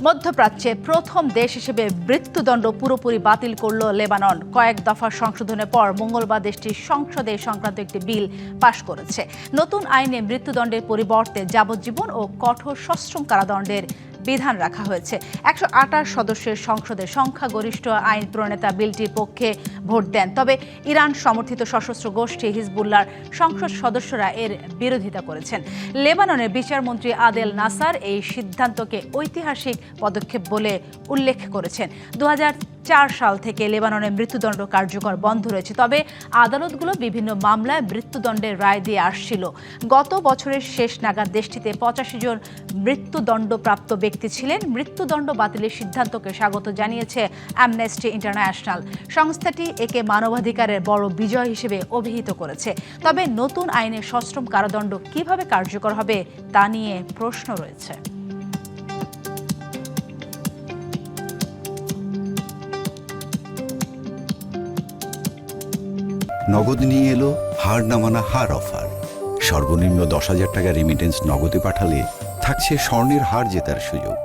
মধ্যপ্রাচ্যে প্রথম দেশ হিসেবে মৃত্যুদণ্ড পুরোপুরি বাতিল করল লেবানন। কয়েক দফা সংশোধনের পর মঙ্গলবার দেশটির সংসদে সংক্রান্ত একটি বিল পাশ করেছে। নতুন আইনে মৃত্যুদণ্ডের পরিবর্তে যাবজ্জীবন ও কঠোর সশ্রম কারাদণ্ডের বিধান রাখা হয়েছে। 128 সদস্যের সংসদের সংখ্যাগরিষ্ঠ আইন প্রণেতা বিলটির পক্ষে ভোট দেন। তবে ইরান সমর্থিত সশস্ত্র গোষ্ঠী হিজবুল্লাহর সংসদ সদস্যরা এর বিরোধিতা করেছেন। লেবাননের বিচারমন্ত্রী আদেল নাসার এই সিদ্ধান্তকে ঐতিহাসিক পদক্ষেপ বলে উল্লেখ করেছেন। 2004 সাল থেকে লেবাননে মৃত্যুদণ্ড কার্যকর বন্ধ রয়েছে, তবে আদালতগুলো বিভিন্ন মামলায় মৃত্যুদণ্ডের রায় দিয়ে আসছিল। গত বছরের শেষ নাগাদ দেশটিতে 85 জন মৃত্যুদণ্ডপ্রাপ্ত ব্যক্তি ছিলেন। মৃত্যুদণ্ড বাতিলের সিদ্ধান্তকে স্বাগত জানিয়েছে অ্যামনেস্টি ইন্টারন্যাশনাল। সংস্থাটি একে মানবাধিকারের বড় বিজয় হিসেবে অভিহিত করেছে। তবে নতুন আইনে সশ্রম কারাদণ্ড কিভাবে কার্যকর হবে তা নিয়ে প্রশ্ন রয়েছে। নগদ নিয়ে এলো হার না মানা হার অফার। সর্বনিম্ন 10,000 টাকা রেমিটেন্স নগদে পাঠালে থাকছে স্বর্ণের হার জেতার সুযোগ।